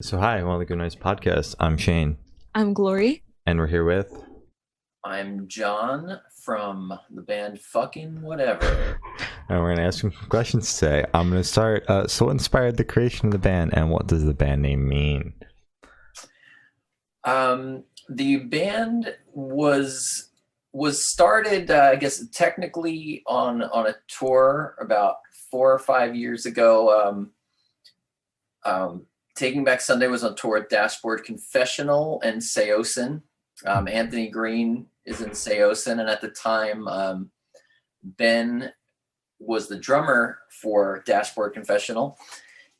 So hi, welcome to the Good Nights Podcast. I'm Shane, I'm Glory. and we're here with. I'm John from the band Fuckin Whatever. And we're gonna ask some questions today. I'm gonna start. So, what inspired the creation of the band, and what does the band name mean? The band was started, I guess, technically on a tour about 4 or 5 years ago. Taking Back Sunday was on tour with Dashboard Confessional and Seosin. Anthony Green is in Seosin, and at the time, Ben was the drummer for Dashboard Confessional.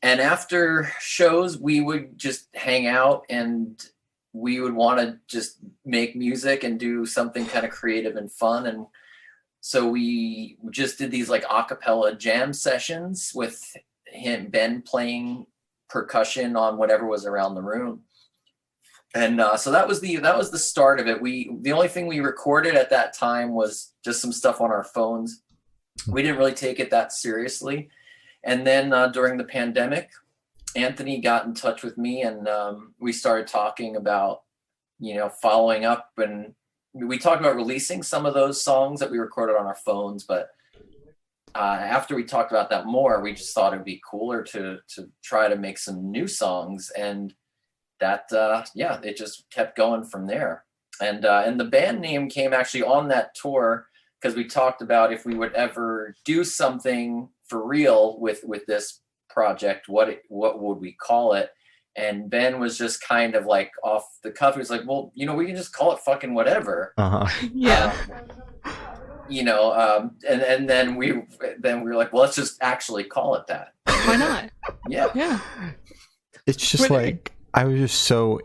And after shows, we would just hang out and we would want to just make music and do something kind of creative and fun. And so we just did these like a cappella jam sessions with Ben playing percussion on whatever was around the room. And so that was the start of it. The only thing we recorded at that time was just some stuff on our phones. We didn't really take it that seriously. And then during the pandemic, Anthony got in touch with me, and we started talking about, following up. And we talked about releasing some of those songs that we recorded on our phones. But after we talked about that more, we just thought it'd be cooler to try to make some new songs. And that, it just kept going from there. And the band name came actually on that tour, because we talked about if we would ever do something for real with this project, what would we call it? And Ben was just kind of like off the cuff. He was like, well, we can just call it Fuckin Whatever. Yeah. And then we were like, well, let's just actually call it that. Why not? Yeah. It's just I was just so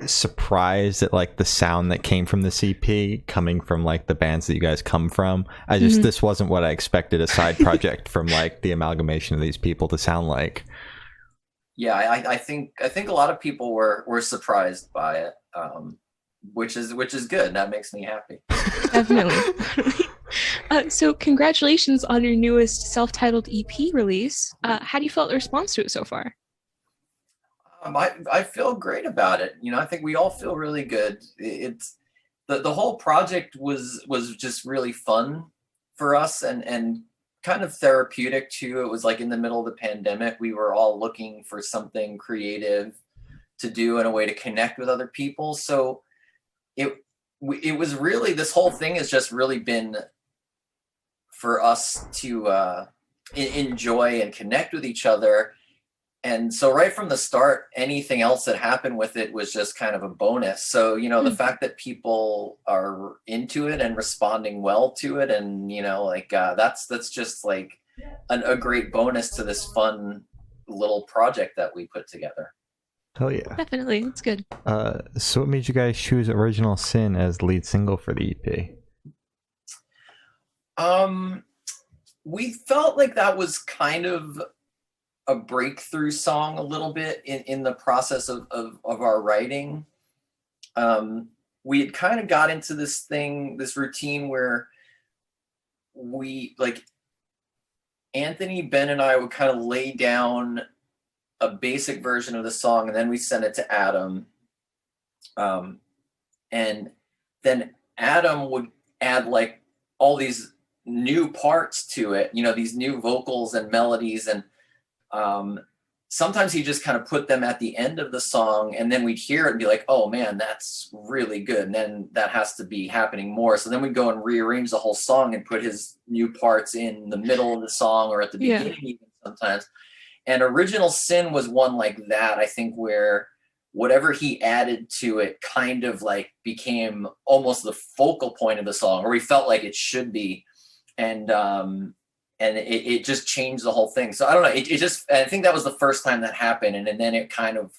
surprised at like the sound that came from the CP coming from like the bands that you guys come from. This wasn't what I expected a side project from like the amalgamation of these people to sound like. Yeah, I think a lot of people were surprised by it, which is good. That makes me happy. Definitely. So congratulations on your newest self-titled EP release. How do you feel the response to it so far? I feel great about it. I think we all feel really good. It's the whole project was just really fun for us and kind of therapeutic too. It was like in the middle of the pandemic, we were all looking for something creative to do and a way to connect with other people. So it was really, this whole thing has just really been for us to enjoy and connect with each other. And so right from the start, anything else that happened with it was just kind of a bonus. So, the fact that people are into it and responding well to it, and, that's just like a great bonus to this fun little project that we put together. Hell yeah. Definitely. It's good. So what made you guys choose Original Sin as the lead single for the EP? We felt like that was kind of a breakthrough song a little bit in the process of our writing. We had kind of got into this routine where we, like, Anthony, Ben, and I would kind of lay down a basic version of the song, and then we send it to Adam. And then Adam would add like all these new parts to it, these new vocals and melodies, and sometimes he just kind of put them at the end of the song, and then we'd hear it and be like, oh man, that's really good. And then that has to be happening more. So then we'd go and rearrange the whole song and put his new parts in the middle of the song or at the beginning even sometimes. And Original Sin was one like that, I think, where whatever he added to it kind of like became almost the focal point of the song, or we felt like it should be. And it just changed the whole thing. So I don't know. I think that was the first time that happened. And then it kind of,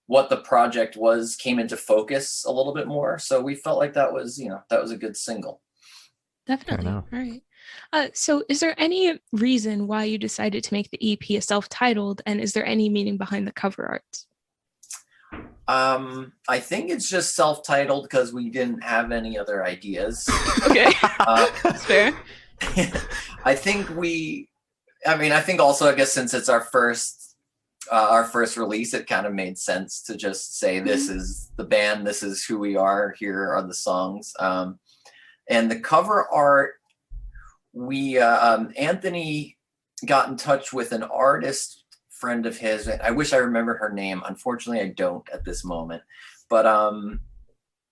what the project was came into focus a little bit more. So we felt like that was a good single. Definitely. All right. So is there any reason why you decided to make the EP a self-titled, and is there any meaning behind the cover art? I think it's just self-titled because we didn't have any other ideas. Okay. That's fair. I think also, I guess, since it's our first our first release, it kind of made sense to just say, this is the band, this is who we are, here are the songs. And the cover art, we Anthony got in touch with an artist friend of his. I wish I remember her name. Unfortunately, I don't at this moment. But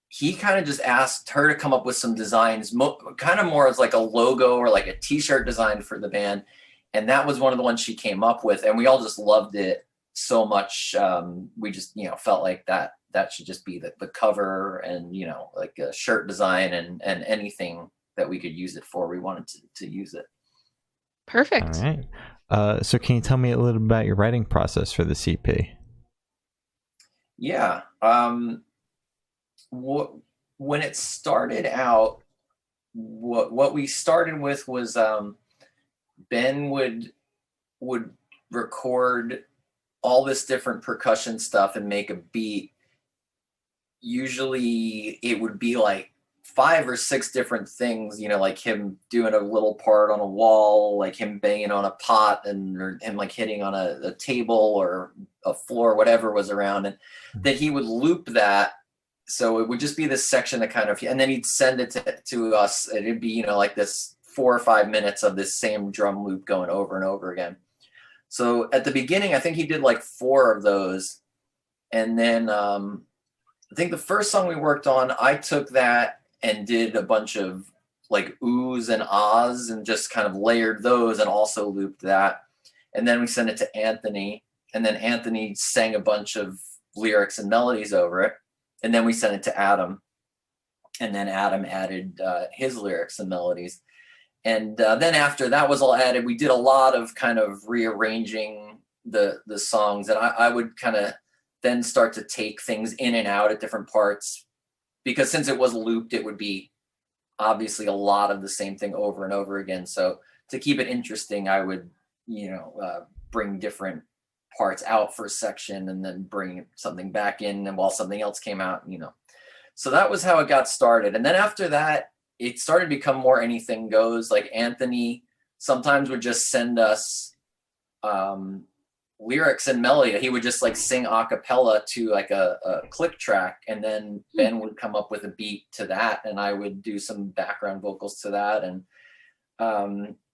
he kind of just asked her to come up with some designs, kind of more as like a logo or like a t-shirt design for the band. And that was one of the ones she came up with. And we all just loved it so much. We just, felt like that should just be the cover, and, like a shirt design and anything that we could use it for. We wanted to use it. Perfect. All right. So can you tell me a little about your writing process for the CP? Yeah. When it started out, what we started with was Ben would record all this different percussion stuff and make a beat. Usually it would be like 5 or 6 different things, like him doing a little part on a wall, like him banging on a pot, or him like hitting on a table or a floor, whatever was around. And then he would loop that. So it would just be this section that kind of, and then he'd send it to us. And it'd be, like this 4 or 5 minutes of this same drum loop going over and over again. So at the beginning, I think he did like 4 of those. And then I think the first song we worked on, I took that and did a bunch of like oohs and ahs and just kind of layered those and also looped that. And then we sent it to Anthony, and then Anthony sang a bunch of lyrics and melodies over it. And then we sent it to Adam, and then Adam added his lyrics and melodies. And then after that was all added, we did a lot of kind of rearranging the songs. And I would kind of then start to take things in and out at different parts, because since it was looped, it would be obviously a lot of the same thing over and over again. So to keep it interesting, I would, bring different parts out for a section and then bring something back in, and while something else came out, So that was how it got started. And then after that, it started to become more anything goes. Like Anthony sometimes would just send us lyrics and melody. He would just like sing a cappella to like a click track, and then Ben would come up with a beat to that, and I would do some background vocals to that. And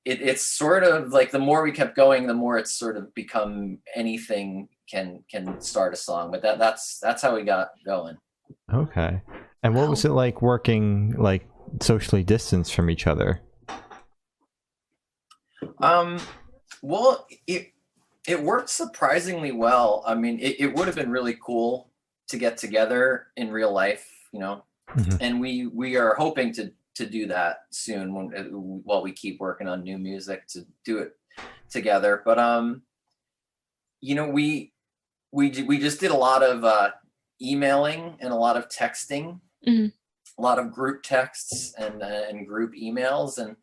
it's sort of like the more we kept going, the more it's sort of become anything can start a song. But that's how we got going. Okay. And what was it like working like socially distanced from each other? Well, it worked surprisingly well. I mean, it would have been really cool to get together in real life, and we are hoping to do that soon while we keep working on new music, to do it together. But we just did a lot of emailing and a lot of texting, a lot of group texts and group emails, and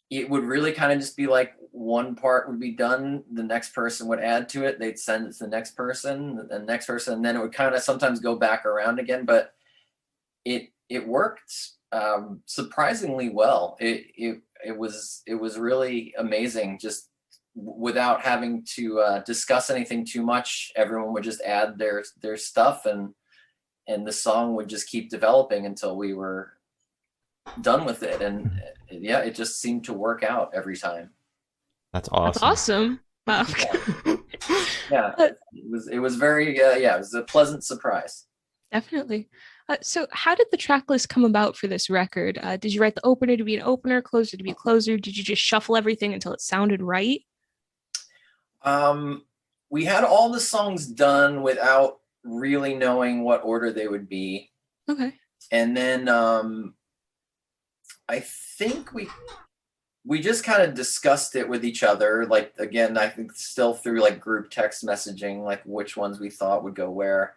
it would really kind of just be like one part would be done, the next person would add to it, they'd send it to the next person, the next person, and then it would kind of sometimes go back around again. But it worked surprisingly well. It was really amazing. Just without having to discuss anything too much, everyone would just add their stuff, and the song would just keep developing until we were done with it. And yeah, it just seemed to work out every time. That's awesome. That's awesome. Wow. Yeah. It was very it was a pleasant surprise. Definitely. So how did the track list come about for this record? Did you write the opener to be an opener, closer to be a closer? Did you just shuffle everything until it sounded right? We had all the songs done without really knowing what order they would be. Okay. And then I think we just kind of discussed it with each other. Like, again, I think still through like group text messaging, like which ones we thought would go where.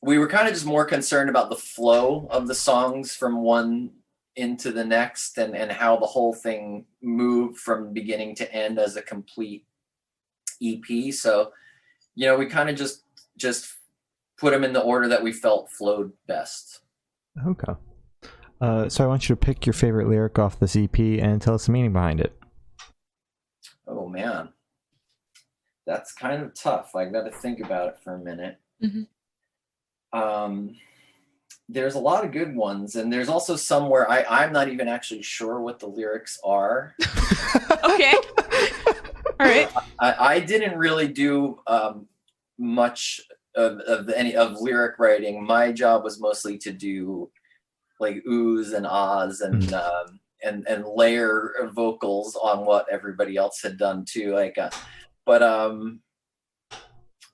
We were kind of just more concerned about the flow of the songs from one into the next, and how the whole thing moved from beginning to end as a complete EP. So, we kind of just put them in the order that we felt flowed best. Okay. So I want you to pick your favorite lyric off this EP and tell us the meaning behind it. Oh man, that's kind of tough. I got to think about it for a minute. There's a lot of good ones, and there's also some where I'm not even actually sure what the lyrics are. Okay. All right. I didn't really do much of any of lyric writing. My job was mostly to do like oohs and ahs and layer vocals on what everybody else had done too. But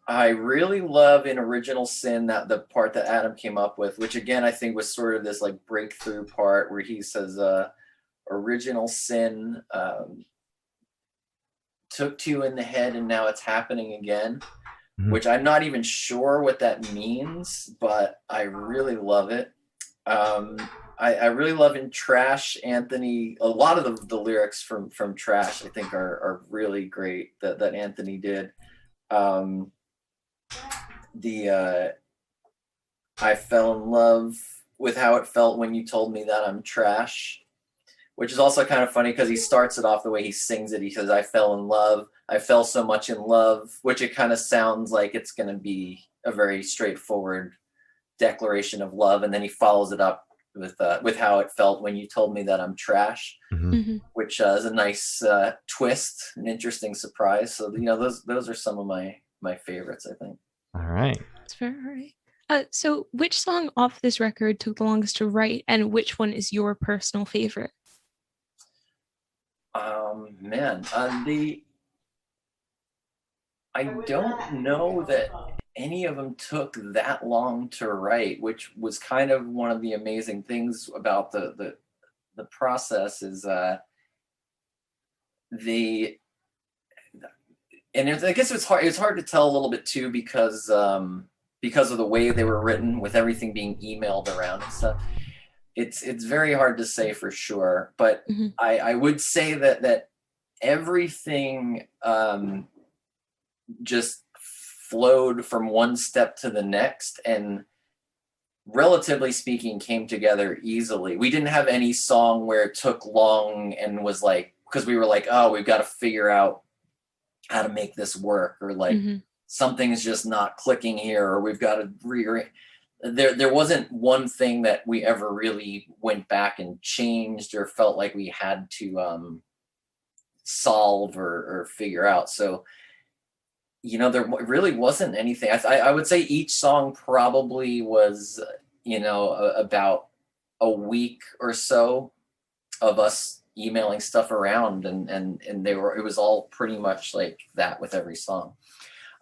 I really love in Original Sin that the part that Adam came up with, which again I think was sort of this like breakthrough part where he says, "Original sin took two in the head and now it's happening again," which I'm not even sure what that means, but I really love it. I really love in Trash, Anthony. A lot of the lyrics from Trash I think are really great that Anthony did. I fell in love with how it felt when you told me that I'm trash, which is also kind of funny because he starts it off the way he sings it. He says, "I fell in love. I fell so much in love," which it kind of sounds like it's going to be a very straightforward declaration of love. And then he follows it up with how it felt when you told me that I'm trash, which is a nice twist, an interesting surprise. So, those are some of my favorites, I think. All right. That's fair. All right. So which song off this record took the longest to write, and which one is your personal favorite? Man, I don't know that any of them took that long to write, which was kind of one of the amazing things about the process is I guess it's hard to tell a little bit too because of the way they were written, with everything being emailed around and stuff. It's very hard to say for sure, but I would say that everything just flowed from one step to the next and, relatively speaking, came together easily. We didn't have any song where it took long and was like, because we were like, oh, we've got to figure out how to make this work, or like something's just not clicking here, or we've got to rearrange. There wasn't one thing that we ever really went back and changed or felt like we had to solve or figure out. So, there really wasn't anything. I would say each song probably was, about a week or so of us emailing stuff around, and it was all pretty much like that with every song.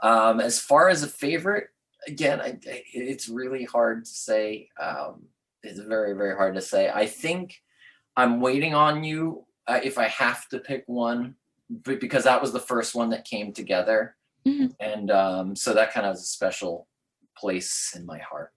As far as a favorite, again, it's really hard to say. It's very, very hard to say. I think I'm Waiting on You, if I have to pick one, because that was the first one that came together. And so that kind of has a special place in my heart.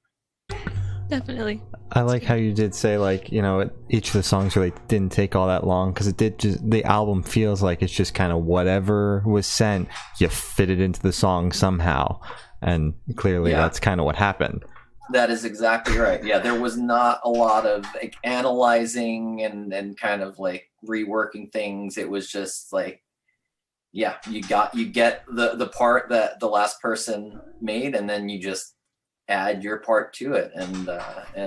Definitely. I like how you did say, like, each of the songs really didn't take all that long, because the album feels like it's just kind of whatever was sent, you fit it into the song somehow, and clearly that's kind of what happened. That is exactly right. Yeah, there was not a lot of like analyzing and kind of like reworking things. It was just like, you get the part that the last person made, and then you just add your part to it, and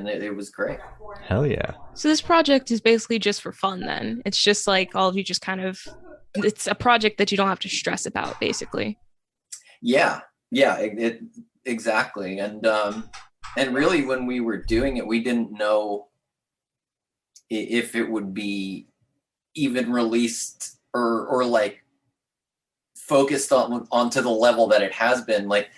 it was great. Hell yeah. So this project is basically just for fun then. It's just like all of you just kind of, it's a project that you don't have to stress about, basically. Yeah, exactly. And really when we were doing it, we didn't know if it would be even released or like focused onto the level that it has been. Like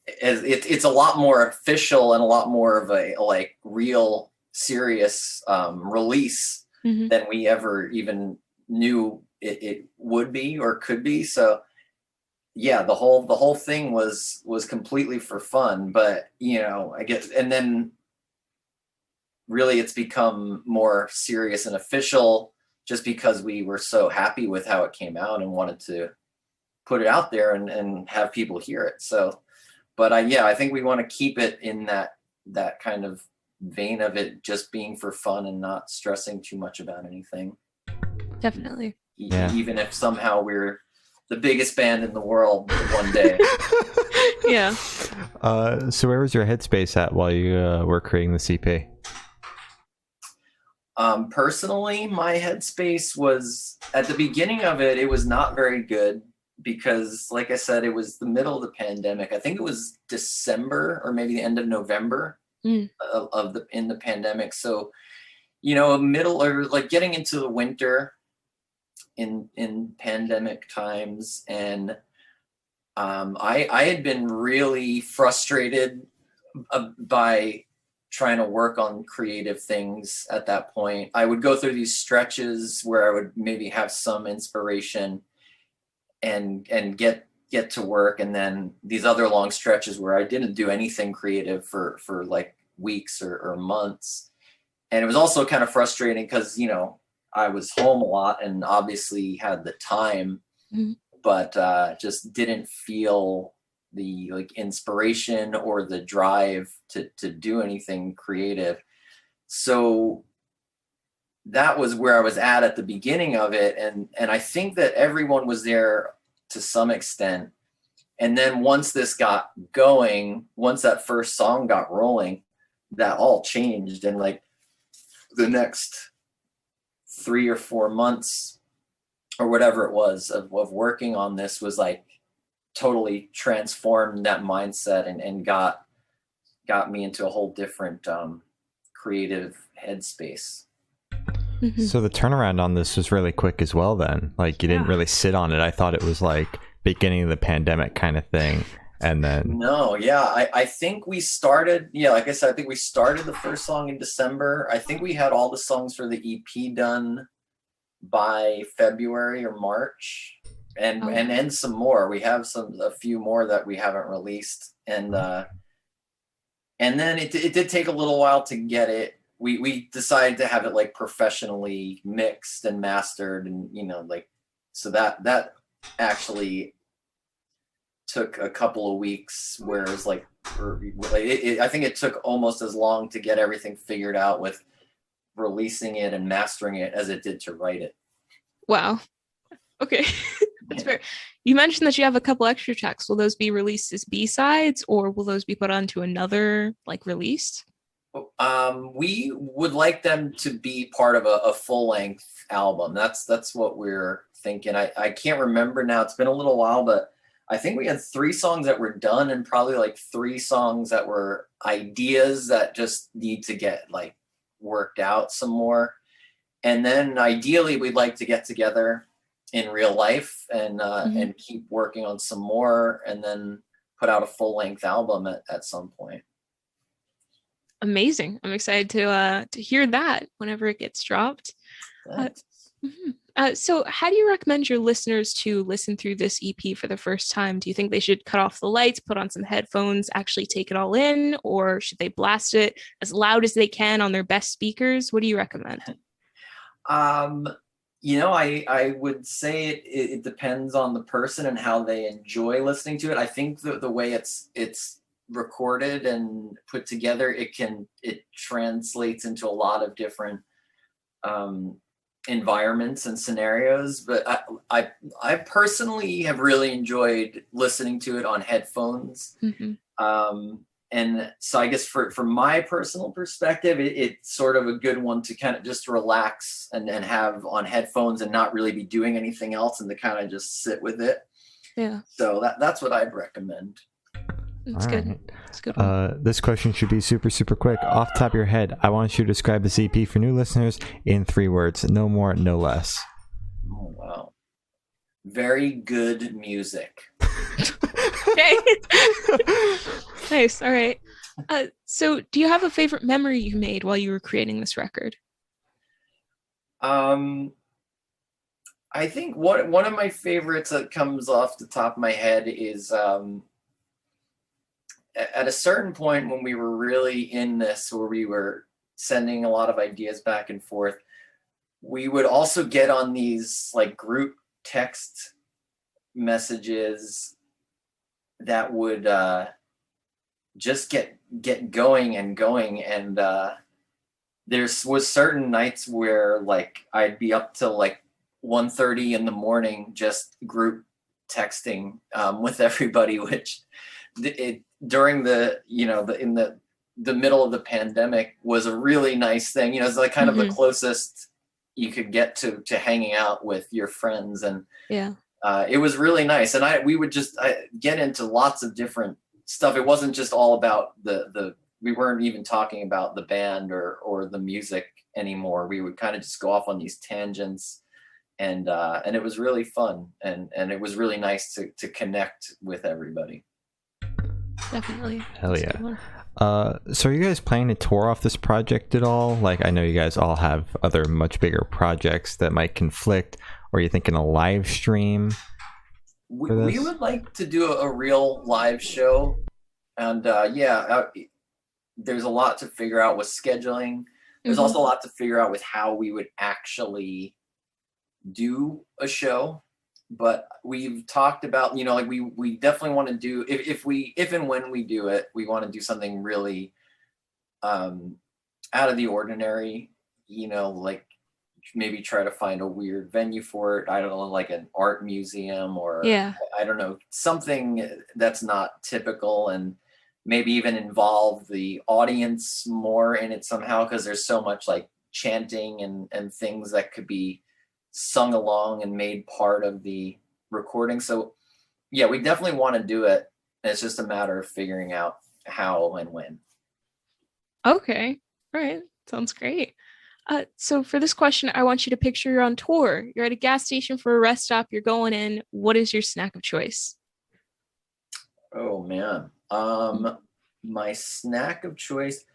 it's a lot more official and a lot more of a like real serious release than we ever even knew it would be or could be. So yeah, the whole thing was completely for fun, but I guess, and then really it's become more serious and official just because we were so happy with how it came out and wanted to put it out there and have people hear it. So, but I think we want to keep it in that kind of vein of it just being for fun and not stressing too much about anything. Definitely. even if somehow we're the biggest band in the world one day. Yeah. So where was your headspace at while you were creating the CP? Personally, my headspace was, at the beginning of it, it was not very good because, like I said, it was the middle of the pandemic. I think it was December or maybe the end of November in the pandemic. So, middle or like getting into the winter in pandemic times, and I had been really frustrated by trying to work on creative things at that point. I would go through these stretches where I would maybe have some inspiration and get to work, and then these other long stretches where I didn't do anything creative for like weeks or months. And it was also kind of frustrating because, I was home a lot and obviously had the time, but just didn't feel the like inspiration or the drive to do anything creative. So that was where I was at the beginning of it. And I think that everyone was there to some extent. And then once this got going, once that first song got rolling, that all changed. And like the next 3 or 4 months or whatever it was of working on this was like totally transformed that mindset and got me into a whole different creative headspace. So the turnaround on this was really quick as well then. Like you didn't really sit on it. I thought it was like beginning of the pandemic kind of thing. And then I think we started, like I said, I think we started the first song in December. I think we had all the songs for the EP done by February or March. And some more. We have a few more that we haven't released, and then it did take a little while to get it. We decided to have it like professionally mixed and mastered, and so that actually took a couple of weeks. Whereas I think it took almost as long to get everything figured out with releasing it and mastering it as it did to write it. Wow. Okay. That's fair. You mentioned that you have a couple extra tracks. Will those be released as B-sides, or will those be put onto another release? We would like them to be part of a full-length album. That's what we're thinking. I can't remember now. It's been a little while, but I think we had 3 songs that were done and probably like 3 songs that were ideas that just need to get like worked out some more. And then ideally we'd like to get together in real life and keep working on some more, and then put out a full-length album at some point. Amazing. I'm excited to hear that whenever it gets dropped. So how do you recommend your listeners to listen through this EP for the first time? Do you think they should cut off the lights, put on some headphones, actually take it all in, or should they blast it as loud as they can on their best speakers? What do you recommend? I would say it depends on the person and how they enjoy listening to it. I think the way it's recorded and put together, it translates into a lot of different environments and scenarios. But I personally have really enjoyed listening to it on headphones. And so I guess for my personal perspective, it's sort of a good one to kind of just relax and have on headphones and not really be doing anything else, and to kind of just sit with it. Yeah. So that's what I'd recommend. That's good. Right. That's a good one. This question should be super, super quick. Off the top of your head, I want you to describe the EP for new listeners in 3 words. No more, no less. Oh, wow. Very good music. Okay. Nice. All right. So do you have a favorite memory you made while you were creating this record? I think one of my favorites that comes off the top of my head is at a certain point when we were really in this, where we were sending a lot of ideas back and forth, we would also get on these like group text messages that would just get going and going. And there was certain nights where like I'd be up till like 1:30 in the morning, just group texting with everybody, which during the, in the middle of the pandemic was a really nice thing. It's like kind of the closest you could get to hanging out with your friends. And it was really nice. And we would just get into lots of different stuff. It wasn't just all about we weren't even talking about the band or the music anymore. We would kind of just go off on these tangents, and it was really fun, and it was really nice to connect with everybody. Definitely. Hell yeah. So are you guys planning to tour off this project at all? Like, I know you guys all have other much bigger projects that might conflict. Or are you thinking a live stream? We would like to do a real live show. And there's a lot to figure out with scheduling. There's also a lot to figure out with how we would actually do a show. But we've talked about, like we definitely want to do, if and when we do it, we want to do something really out of the ordinary, like maybe try to find a weird venue for it. I don't know, like an art museum or I don't know, something that's not typical, and maybe even involve the audience more in it somehow, because there's so much like chanting and things that could be sung along and made part of the recording. So yeah, we definitely want to do it. It's just a matter of figuring out how and when. Okay. All right. Sounds great. So for this question, I want you to picture you're on tour. You're at a gas station for a rest stop. You're going in. What is your snack of choice? Oh man. My snack of choice,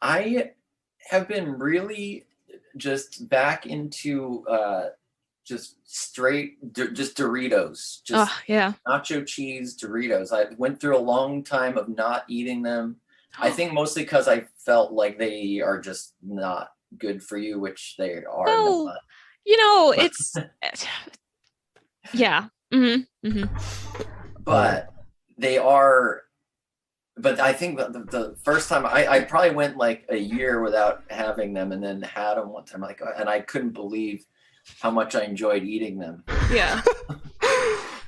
I have been really just back into just straight just Doritos, just nacho cheese Doritos. I went through a long time of not eating them. I think mostly because I felt like they are just not good for you, which they are. Well, it's but they are. But I think the first time I probably went like a year without having them, and then had them one time, and I couldn't believe how much I enjoyed eating them. Yeah.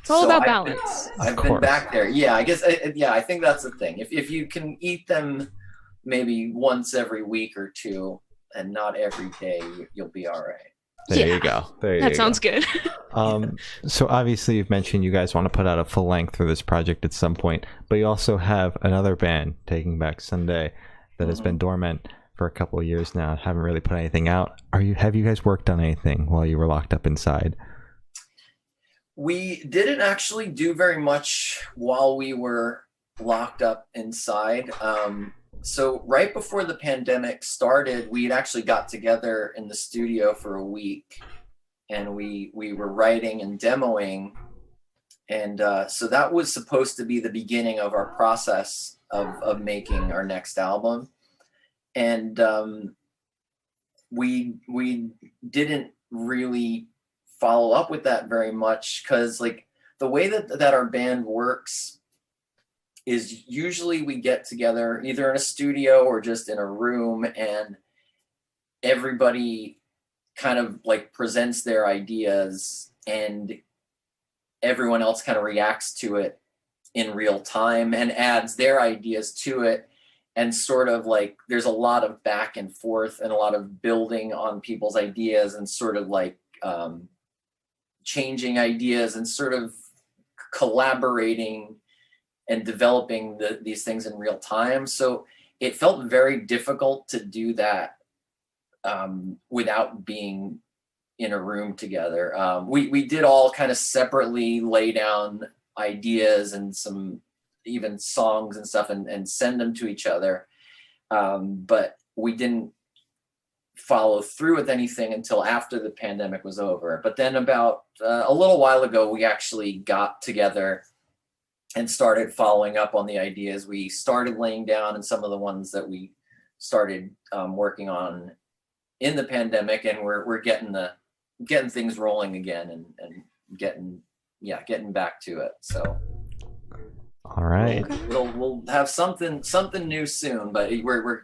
It's all about balance. I've been back there. Yeah, I guess. I think that's the thing. If you can eat them maybe once every week or two, and not every day, you'll be all right. There you go. That sounds good. So obviously you've mentioned you guys want to put out a full length for this project at some point, but you also have another band, Taking Back Sunday, that has been dormant for a couple of years now. Haven't really put anything out. Have you guys worked on anything while you were locked up inside? We didn't actually do very much while we were locked up inside. So right before the pandemic started, we had actually got together in the studio for a week, and we were writing and demoing. And so that was supposed to be the beginning of our process of making our next album. And we didn't really follow up with that very much, because like the way that our band works is usually we get together either in a studio or just in a room, and everybody kind of like presents their ideas, and everyone else kind of reacts to it in real time and adds their ideas to it. And sort of like there's a lot of back and forth and a lot of building on people's ideas, and sort of like changing ideas and sort of collaborating and developing these things in real time. So it felt very difficult to do that without being in a room together. We did all kind of separately lay down ideas and some even songs and stuff and send them to each other. But we didn't follow through with anything until after the pandemic was over. But then about a little while ago, we actually got together and started following up on the ideas. We started laying down in some of the ones that we started working on in the pandemic, and we're getting things rolling again and getting back to it. So all right, we'll have something new soon, but we're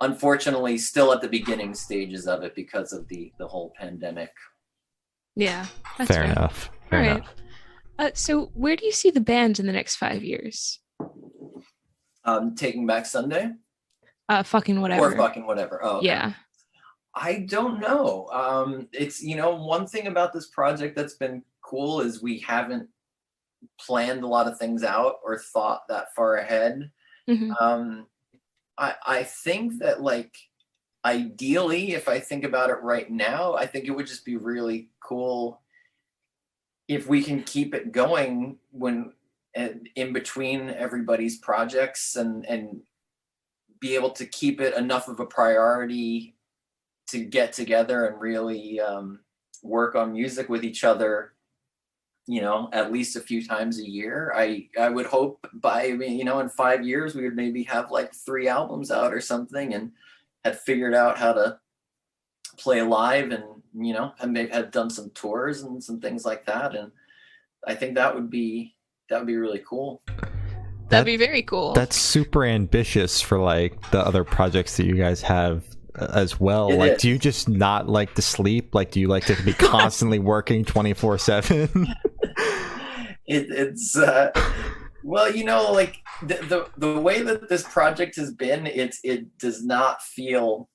unfortunately still at the beginning stages of it because of the whole pandemic. Yeah, that's Fair enough. Fair All right. enough. So where do you see the band in the next 5 years? Taking Back Sunday Fucking whatever. or Fucking Whatever. Oh, okay. Yeah. I don't know. It's, one thing about this project that's been cool is we haven't planned a lot of things out or thought that far ahead. Mm-hmm. I think that, like, ideally, if I think about it right now, I think it would just be really cool if we can keep it going when in between everybody's projects and be able to keep it enough of a priority to get together and really work on music with each other, at least a few times a year. I would hope by, in 5 years, we would maybe have like 3 albums out or something and had figured out how to play live and, and maybe had done some tours and some things like that. And I think that would be really cool. That'd be very cool. That's super ambitious for like the other projects that you guys have as well. It like is. Do you just not like to sleep? Like, do you like to be constantly working 24/7? It's well, like the way that this project has been, it does not feel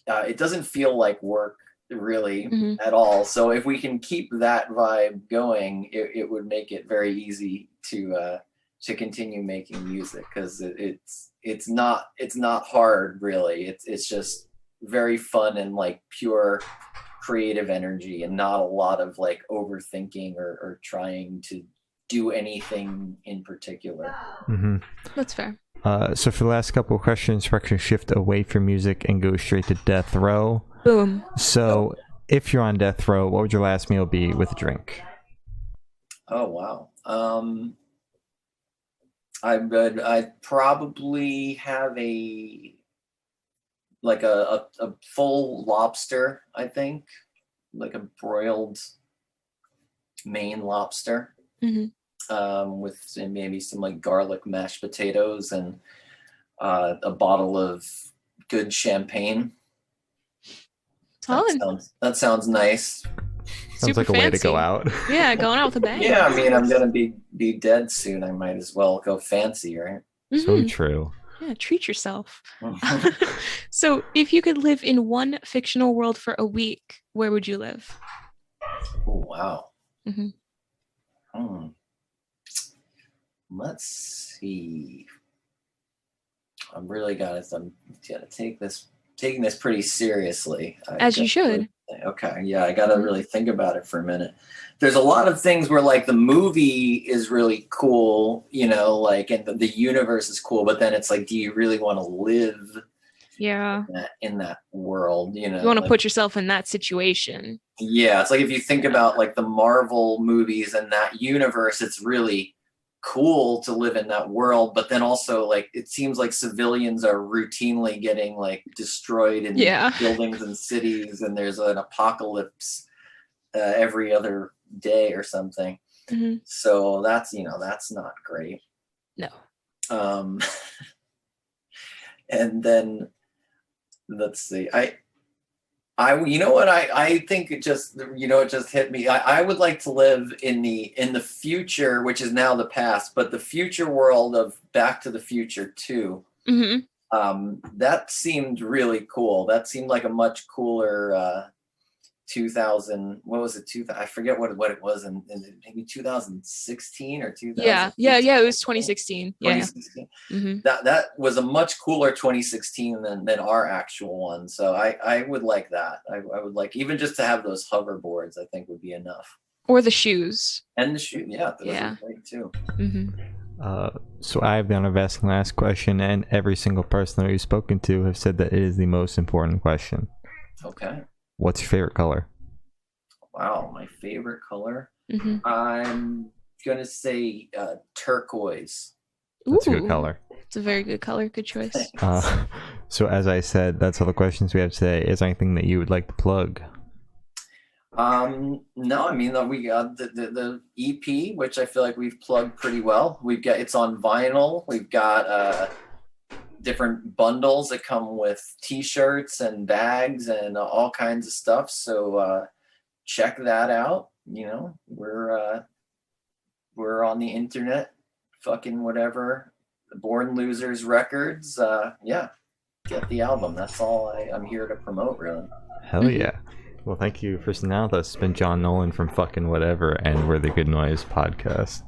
it doesn't feel like work really at all. So if we can keep that vibe going, it would make it very easy to continue making music, because it's not hard really. It's just very fun and like pure creative energy, and not a lot of like overthinking or trying to do anything in particular. Mm-hmm. That's fair. So for the last couple of questions, we're actually shift away from music and go straight to death row. Boom. So if you're on death row, what would your last meal be with a drink? Oh wow. I'd probably have a full lobster, I think, like a broiled Maine lobster, with maybe some like garlic mashed potatoes and a bottle of good champagne. That sounds nice. Sounds like a way to go out. Yeah, going out with a bang. Yeah, I mean, I'm gonna be dead soon. I might as well go fancy, right? So true. Yeah, treat yourself. So if you could live in one fictional world for a week, where would you live? Oh wow. Mm-hmm. Let's see. I'm taking this pretty seriously. As you should. Okay, yeah, I gotta really think about it for a minute. There's a lot of things where like the movie is really cool, like, and the universe is cool, but then it's like, do you really want to live in that world? You want to put yourself in that situation. Yeah, it's like if you think about like the Marvel movies and that universe, it's really cool to live in that world, but then also like it seems like civilians are routinely getting like destroyed in buildings and cities, and there's an apocalypse every other day or something. So that's not great. No. And then let's see, I think it just hit me. I would like to live in the future, which is now the past, but the future world of Back to the Future 2. That seemed really cool. That seemed like a much cooler 2000. What was it? I forget what it was in maybe 2016 or 2000. Yeah. It was 2016. 2016. That was a much cooler 2016 than our actual one. So I would like that. I would like even just to have those hoverboards. I think would be enough. Or the shoes. And the shoe, those are great too. So I have the honor of asking the last question, and every single person that we've spoken to have said that it is the most important question. Okay. What's your favorite color? Wow, my favorite color? I'm going to say turquoise. That's a good color. It's a very good color. Good choice. So as I said, that's all the questions we have today. Is there anything that you would like to plug? No, I mean, we got the EP, which I feel like we've plugged pretty well. It's on vinyl. We've got different bundles that come with t-shirts and bags and all kinds of stuff. So check that out. We're on the internet, Fuckin Whatever, Born Losers Records. Yeah, get the album. That's all I'm here to promote, really. Hell yeah. Well, thank you for now. That's been John Nolan from Fuckin Whatever, and we're the Good Noise Podcast.